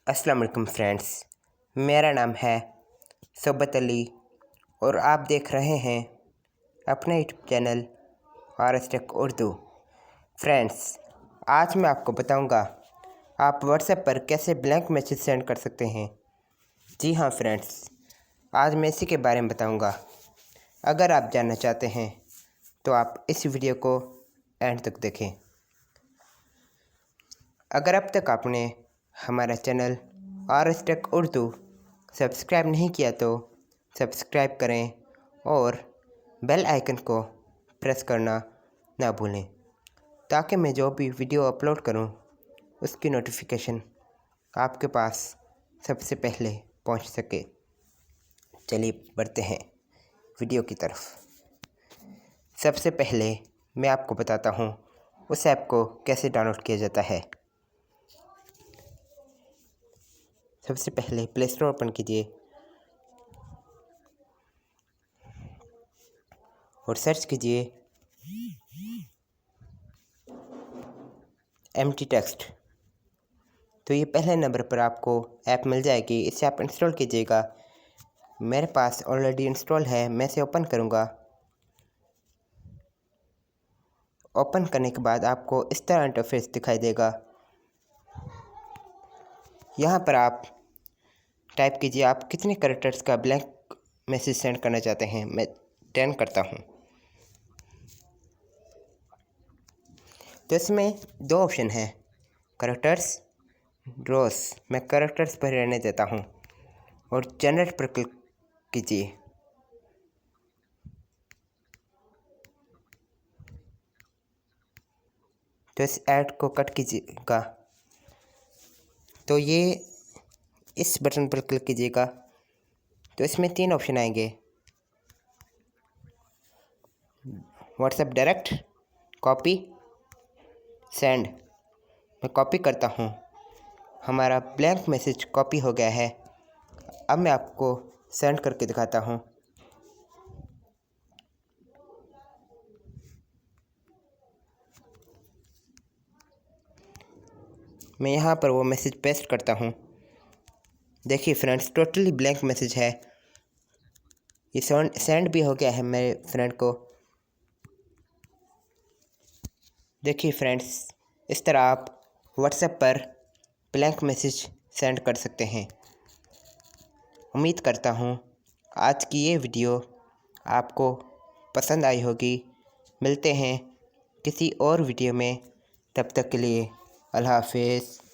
अस्सलाम वालेकुम फ्रेंड्स, मेरा नाम है सोबत अली और आप देख रहे हैं अपने YouTube channel RS take Urdu. Friends, आज मैं आपको बताऊंगा आप व्हाट्सएप पर कैसे ब्लैंक मैसेज सेंड कर सकते हैं। जी हाँ फ्रेंड्स, आज मैं इसी के बारे में बताऊंगा। अगर आप जानना चाहते हैं तो आप इस वीडियो को एंड तक देखें। अगर अब तक आपने हमारा channel RS take Urdu subscribe नहीं किया तो सब्सक्राइब करें और बेल आइकन को प्रेस करना ना भूलें, ताकि मैं जो भी वीडियो अपलोड करूं उसकी नोटिफिकेशन आपके पास सबसे पहले पहुंच सके। चलिए बढ़ते हैं वीडियो की तरफ। सबसे पहले मैं आपको बताता हूं उस ऐप को कैसे डाउनलोड किया जाता है। सबसे पहले प्ले स्टोर ओपन कीजिए और सर्च कीजिए एम्प्टी टेक्स्ट। तो ये पहले नंबर पर आपको ऐप मिल जाएगी, इसे आप इंस्टॉल कीजिएगा। मेरे पास ऑलरेडी इंस्टॉल है, मैं इसे ओपन करूँगा। ओपन करने के बाद आपको इस तरह इंटरफेस दिखाई देगा। यहाँ पर आप टाइप कीजिए आप कितने कैरेक्टर्स का ब्लैंक मैसेज सेंड करना चाहते हैं। मैं 10 करता हूँ। तो इसमें दो ऑप्शन हैं, कैरेक्टर्स, रोस। मैं कैरेक्टर्स पर रहने देता हूँ और जनरेट पर क्लिक कीजिए। तो इस ऐड को कट कीजिएगा। तो ये इस बटन पर क्लिक कीजिएगा। तो इसमें 3 ऑप्शन आएंगे, व्हाट्सएप डायरेक्ट, कॉपी, सेंड। मैं कॉपी करता हूँ। हमारा ब्लैंक मैसेज कॉपी हो गया है। अब मैं आपको सेंड करके दिखाता हूँ। मैं यहाँ पर वो मैसेज पेस्ट करता हूँ। देखिए फ्रेंड्स, टोटली ब्लैंक मैसेज है। ये सेंड भी हो गया है मेरे फ्रेंड को। देखिए फ्रेंड्स, इस तरह आप व्हाट्सएप पर ब्लैंक मैसेज सेंड कर सकते हैं। उम्मीद करता हूँ आज की ये वीडियो आपको पसंद आई होगी। मिलते हैं किसी और वीडियो में, तब तक के लिए अल्लाह हाफिज़।